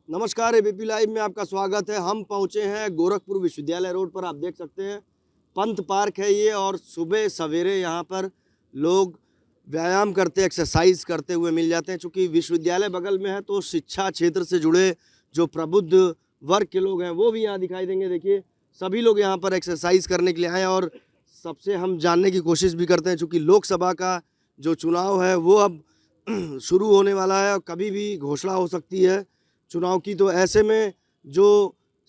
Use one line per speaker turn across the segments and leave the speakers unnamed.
नमस्कार, ABP live में आपका स्वागत है। हम पहुंचे हैं गोरखपुर विश्वविद्यालय रोड पर। आप देख सकते हैं पंथ पार्क है ये, और सुबह सवेरे यहाँ पर लोग व्यायाम करते, एक्सरसाइज करते हुए मिल जाते हैं। चूँकि विश्वविद्यालय बगल में है तो शिक्षा क्षेत्र से जुड़े जो प्रबुद्ध वर्ग के लोग हैं वो भी यहाँ दिखाई देंगे। देखिए, सभी लोग यहाँ पर एक्सरसाइज करने के लिए आए हैं, और सबसे हम जानने की कोशिश भी करते हैं। चूँकि लोकसभा का जो चुनाव है वो अब शुरू होने वाला है और कभी भी घोषणा हो सकती है चुनाव की। तो ऐसे में जो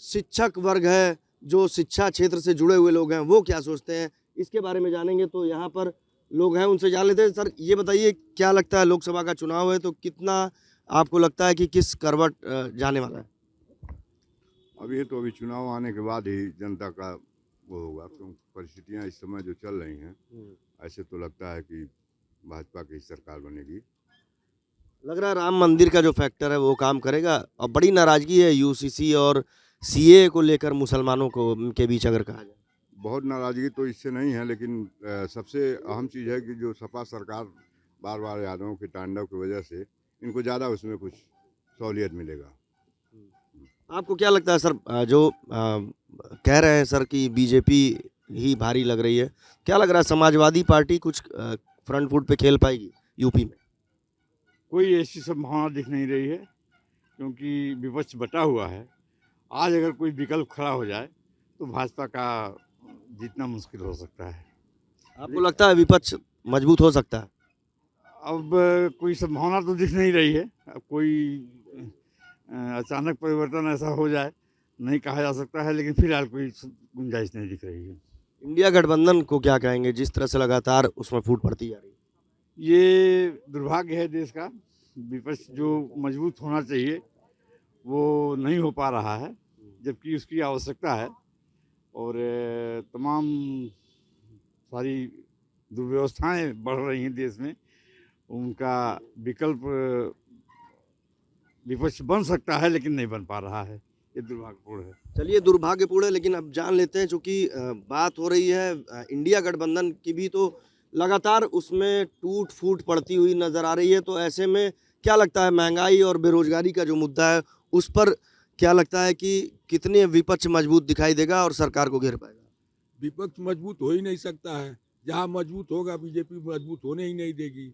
शिक्षक वर्ग है, जो शिक्षा क्षेत्र से जुड़े हुए लोग हैं, वो क्या सोचते हैं, इसके बारे में जानेंगे। तो यहाँ पर लोग हैं, उनसे जान लेते हैं। सर, ये बताइए, क्या लगता है, लोकसभा का चुनाव है तो कितना आपको लगता है कि किस करवट जाने वाला है?
अब ये तो अभी चुनाव आने के बाद ही जनता का वो होगा, क्योंकि परिस्थितियाँ इस समय जो चल रही हैं, ऐसे तो लगता है कि भाजपा की सरकार बनेगी।
लग रहा है राम मंदिर का जो फैक्टर है वो काम करेगा। और बड़ी नाराजगी है यूसीसी और सीए को लेकर मुसलमानों को के बीच, अगर कहा जाए।
बहुत नाराज़गी तो इससे नहीं है, लेकिन सबसे अहम चीज़ है कि जो सपा सरकार बार बार यादवों के तांडव की वजह से इनको ज़्यादा उसमें कुछ सहूलियत मिलेगा।
आपको क्या लगता है सर, जो कह रहे हैं सर कि बीजेपी ही भारी लग रही है, क्या लग रहा है समाजवादी पार्टी कुछ फ्रंट फुट पे खेल पाएगी यूपी में?
कोई ऐसी संभावना दिख नहीं रही है, क्योंकि विपक्ष बटा हुआ है। आज अगर कोई विकल्प खड़ा हो जाए तो भाजपा का जीतना मुश्किल हो सकता है।
आपको लगता है विपक्ष मजबूत हो सकता है?
अब कोई संभावना तो दिख नहीं रही है। अब कोई अचानक परिवर्तन ऐसा हो जाए, नहीं कहा जा सकता है, लेकिन फिलहाल कोई गुंजाइश नहीं दिख रही है।
इंडिया गठबंधन को क्या कहेंगे, जिस तरह से लगातार उसमें फूट पड़ती जा रही है?
ये दुर्भाग्य है देश का। विपक्ष जो मजबूत होना चाहिए वो नहीं हो पा रहा है, जबकि उसकी आवश्यकता है। और तमाम सारी दुर्व्यवस्थाएं बढ़ रही हैं देश में, उनका विकल्प विपक्ष बन सकता है, लेकिन नहीं बन पा रहा है। ये दुर्भाग्यपूर्ण है।
चलिए, दुर्भाग्यपूर्ण है, लेकिन अब जान लेते हैं। चूंकि बात हो रही है इंडिया गठबंधन की भी, तो लगातार उसमें टूट फूट पड़ती हुई नजर आ रही है। तो ऐसे में क्या लगता है, महंगाई और बेरोजगारी का जो मुद्दा है उस पर क्या लगता है कि कितने विपक्ष मजबूत दिखाई देगा और सरकार को घेर पाएगा?
विपक्ष मजबूत हो ही नहीं सकता है। जहाँ मजबूत होगा बीजेपी मजबूत होने ही नहीं देगी।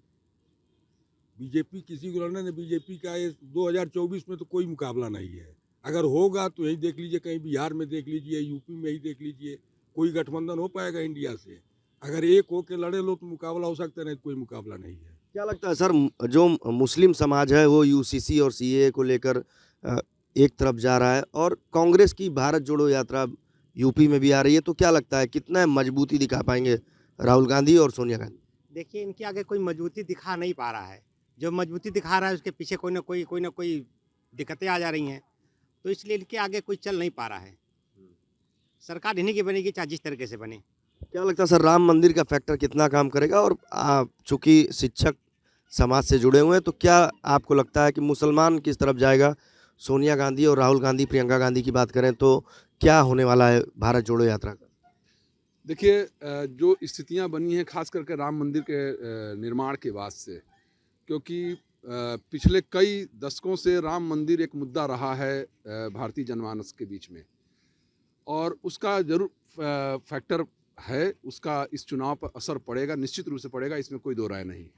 बीजेपी किसी को लड़ने नहीं। बीजेपी का ये 2024 में तो कोई मुकाबला नहीं है। अगर होगा तो यही देख लीजिए, कहीं बिहार में देख लीजिए, यूपी में ही देख लीजिए, कोई गठबंधन हो पाएगा इंडिया से? अगर एक होके लड़े लो तो मुकाबला हो सकता है, नहीं तो कोई मुकाबला नहीं है।
क्या लगता है सर, जो मुस्लिम समाज है वो यूसीसी और सीए को लेकर एक तरफ जा रहा है, और कांग्रेस की भारत जोड़ो यात्रा यूपी में भी आ रही है, तो क्या लगता है कितना मजबूती दिखा पाएंगे राहुल गांधी और सोनिया गांधी?
देखिए, इनके आगे कोई मजबूती दिखा नहीं पा रहा है। जो मजबूती दिखा रहा है उसके पीछे कोई ना कोई दिक्कतें आ जा रही हैं, तो इसलिए इनके आगे कोई चल नहीं पा रहा है। सरकार इन्हीं की बनेगी, चाहे जिस तरीके से बने।
क्या लगता है सर, राम मंदिर का फैक्टर कितना काम करेगा? और चूंकि शिक्षक समाज से जुड़े हुए हैं, तो क्या आपको लगता है कि मुसलमान किस तरफ जाएगा? सोनिया गांधी और राहुल गांधी, प्रियंका गांधी की बात करें तो क्या होने वाला है भारत जोड़ो यात्रा का?
देखिए, जो स्थितियां बनी हैं खास करके राम मंदिर के निर्माण के बाद से, क्योंकि पिछले कई दशकों से राम मंदिर एक मुद्दा रहा है भारतीय जनमानस के बीच में, और उसका जरूर फैक्टर है। उसका इस चुनाव पर असर पड़ेगा, निश्चित रूप से पड़ेगा, इसमें कोई दो राय नहीं है।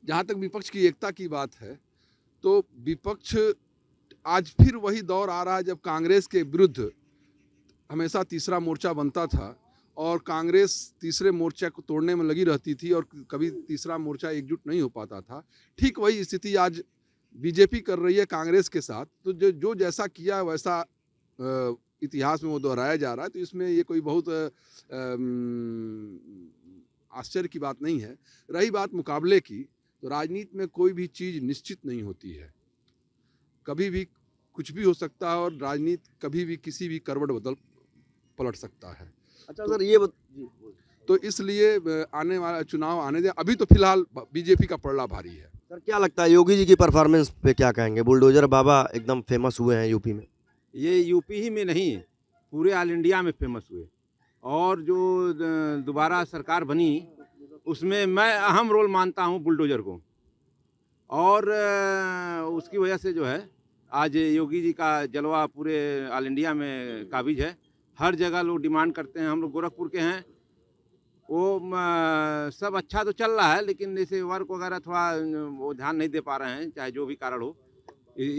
जहाँ तक विपक्ष की एकता की बात है, तो विपक्ष आज फिर वही दौर आ रहा है जब कांग्रेस के विरुद्ध हमेशा तीसरा मोर्चा बनता था, और कांग्रेस तीसरे मोर्चा को तोड़ने में लगी रहती थी, और कभी तीसरा मोर्चा एकजुट नहीं हो पाता था। ठीक वही स्थिति आज बीजेपी कर रही है कांग्रेस के साथ। तो जो जैसा किया वैसा इतिहास में वो दोहराया जा रहा है, तो इसमें ये कोई बहुत आश्चर्य की बात नहीं है। रही बात मुकाबले की, तो राजनीति में कोई भी चीज़ निश्चित नहीं होती है। कभी भी कुछ भी हो सकता है, और राजनीति कभी भी किसी भी करवट पलट सकता है।
अच्छा सर, ये
तो इसलिए आने वाला चुनाव आने दे। अभी तो फिलहाल बीजेपी का पलड़ा भारी है।
सर, क्या लगता है योगी जी की परफॉर्मेंस पे क्या कहेंगे? बुलडोजर बाबा एकदम फेमस हुए हैं यूपी में।
ये यूपी ही में नहीं, पूरे ऑल इंडिया में फेमस हुए। और जो दोबारा सरकार बनी उसमें मैं अहम रोल मानता हूँ बुलडोजर को। और उसकी वजह से जो है आज योगी जी का जलवा पूरे ऑल इंडिया में काबिज है। हर जगह लोग डिमांड करते हैं। हम लोग गोरखपुर के हैं, वो सब अच्छा तो चल रहा है, लेकिन जैसे वर्क वगैरह थोड़ा वो ध्यान नहीं दे पा रहे हैं, चाहे जो भी कारण हो।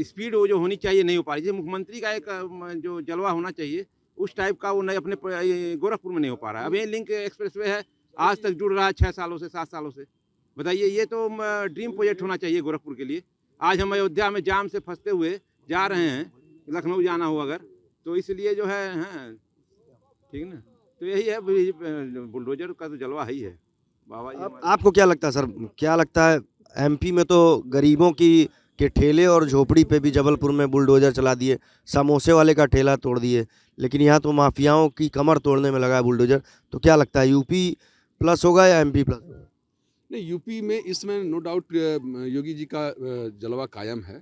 स्पीड वो जो होनी चाहिए नहीं हो पा रही। जैसे मुख्यमंत्री का एक जो जलवा होना चाहिए उस टाइप का वो नहीं अपने गोरखपुर में नहीं हो पा रहा है। अब ये लिंक एक्सप्रेसवे है, आज तक जुड़ रहा है 6 सालों से 7 सालों से। बताइए, ये तो ड्रीम प्रोजेक्ट होना चाहिए गोरखपुर के लिए। आज हम अयोध्या में जाम से फंसते हुए जा रहे हैं, लखनऊ जाना हो अगर, तो इसलिए जो है हाँ ठीक ना। तो यही है, बुलडोजर का तो जलवा ही है बाबा जी।
आपको क्या लगता है सर, क्या लगता है एमपी में तो गरीबों की के ठेले और झोपड़ी पे भी जबलपुर में बुलडोजर चला दिए, समोसे वाले का ठेला तोड़ दिए, लेकिन यहाँ तो माफियाओं की कमर तोड़ने में लगा है बुलडोजर। तो क्या लगता है यूपी प्लस होगा या एमपी प्लस होगा?
नहीं, यूपी में इसमें नो डाउट योगी जी का जलवा कायम है।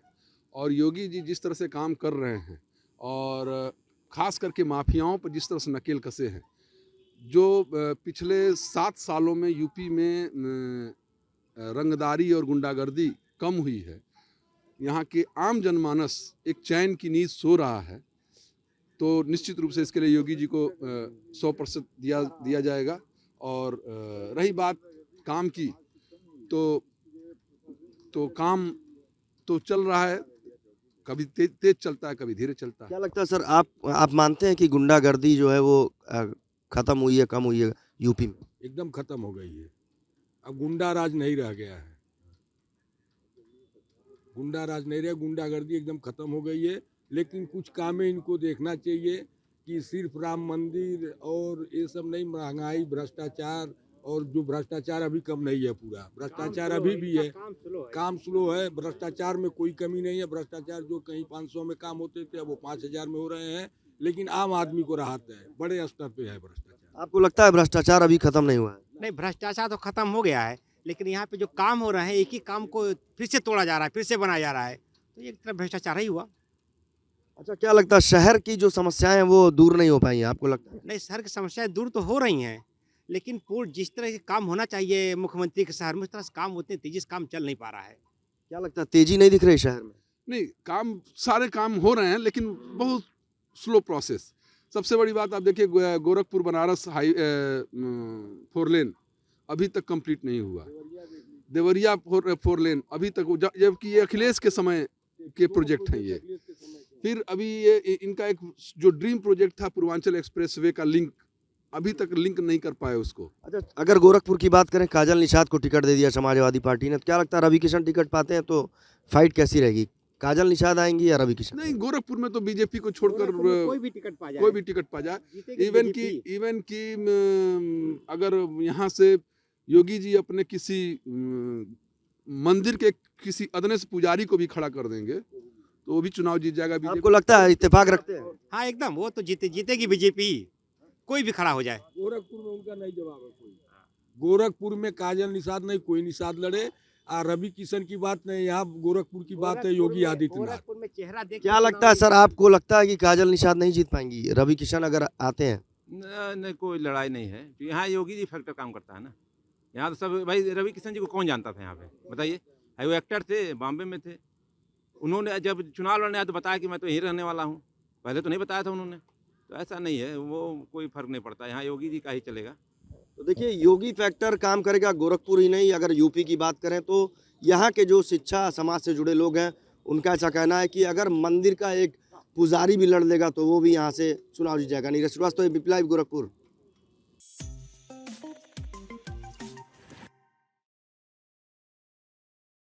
और योगी जी जिस तरह से काम कर रहे हैं और ख़ास करके माफियाओं पर जिस तरह से नकेल कसे हैं, जो पिछले 7 सालों में यूपी में रंगदारी और गुंडागर्दी कम हुई है, यहाँ के आम जनमानस एक चैन की नींद सो रहा है, तो निश्चित रूप से इसके लिए योगी जी को 100% दिया जाएगा। और रही बात काम की, तो काम तो चल रहा है, कभी तेज चलता है, कभी धीरे चलता है।
क्या लगता है सर, आप मानते हैं कि गुंडागर्दी जो है वो खत्म हुई है, कम हुई है यूपी में?
एकदम खत्म हो गई है। अब गुंडा राज नहीं रह गया है, गुंडा राज नहीं रहा, गुंडागर्दी एकदम खत्म हो गई है। लेकिन कुछ कामें इनको देखना चाहिए कि सिर्फ राम मंदिर और ये सब नहीं, महंगाई, भ्रष्टाचार, और जो भ्रष्टाचार अभी कम नहीं है, पूरा भ्रष्टाचार अभी भी है, काम स्लो है। भ्रष्टाचार में कोई कमी नहीं है। भ्रष्टाचार जो कहीं 500 में काम होते थे अब वो 5000 में हो रहे हैं, लेकिन आम आदमी को राहत है, बड़े स्तर पे है भ्रष्टाचार।
आपको लगता है भ्रष्टाचार अभी खत्म नहीं हुआ है?
नहीं, भ्रष्टाचार तो खत्म हो गया है, लेकिन यहाँ पे जो काम हो रहा है एक ही काम को फिर से तोड़ा जा रहा है, फिर से बनाया जा रहा है, तो एक तरह भ्रष्टाचार ही हुआ।
अच्छा, क्या लगता है शहर की जो समस्याएं हैं वो दूर नहीं हो पाई हैं, आपको लगता है?
नहीं, शहर की समस्याएं दूर तो हो रही हैं, लेकिन पूर्ण जिस तरह से काम होना चाहिए मुख्यमंत्री के शहर में, उस तरह से काम उतनी तेजी से काम चल नहीं पा रहा है।
क्या लगता है तेजी नहीं दिख रही शहर में?
नहीं, सारे काम हो रहे हैं, लेकिन बहुत स्लो प्रोसेस। सबसे बड़ी बात आप देखिए, गोरखपुर बनारस 4 लेन अभी तक कंप्लीट नहीं हुआ। देवरिया 4 लेन अभी तक, जबकि ये अखिलेश के समय के प्रोजेक्ट हैं ये। फिर अभी ये इनका एक जो ड्रीम प्रोजेक्ट था पूर्वांचल एक्सप्रेसवे का लिंक, अभी तक लिंक नहीं कर पाए उसको।
अच्छा, अगर गोरखपुर की बात करें, काजल निषाद को टिकट दे दिया समाजवादी पार्टी ने, तो क्या लगता है रवि किशन टिकट पाते हैं तो फाइट कैसी रहेगी? काजल निषाद आएंगी या रवि किशन?
नहीं, गोरखपुर में तो बीजेपी को छोड़कर
कोई भी टिकट पा जाए,
कोई भी टिकट पा जाए। इवन की अगर यहाँ से योगी जी अपने किसी मंदिर के किसी अदने से पुजारी को भी खड़ा कर देंगे तो वो भी चुनाव जीत जाएगा बीजेपी।
आपको लगता है इत्तेफाक रखते हैं?
हाँ एकदम, वो तो जीतेगी बीजेपी, कोई भी खड़ा हो जाए।
गोरखपुर में उनका नहीं जवाब है कोई। गोरखपुर में काजल निषाद नहीं, कोई निषाद लड़े। और रवि किशन की बात नहीं, यहाँ गोरखपुर की बात है योगी आदित्यनाथ।
गोरखपुर में चेहरा देख
क्या लगता है सर, आपको लगता है कि काजल निषाद नहीं जीत पाएंगी, रवि किशन अगर आते हैं?
नहीं, कोई लड़ाई नहीं है। तो यहाँ योगी जी फैक्टर काम करता है ना। यहाँ तो सब भाई, रवि किशन जी को कौन जानता था यहाँ पे, बताइए। वो एक्टर थे, बॉम्बे में थे। उन्होंने जब चुनाव लड़ने आया तो बताया कि मैं तो यहीं रहने वाला हूँ, पहले तो नहीं बताया था उन्होंने। तो ऐसा नहीं है, वो कोई फर्क नहीं पड़ता, यहाँ योगी जी का ही चलेगा।
तो देखिए, योगी फैक्टर काम करेगा गोरखपुर ही नहीं, अगर यूपी की बात करें तो यहाँ के जो शिक्षा समाज से जुड़े लोग हैं उनका ऐसा कहना है कि अगर मंदिर का एक पुजारी भी लड़ लेगा तो वो भी यहाँ से चुनाव जीत जाएगा। Neeraj Srivastava, people live, Gorakhpur.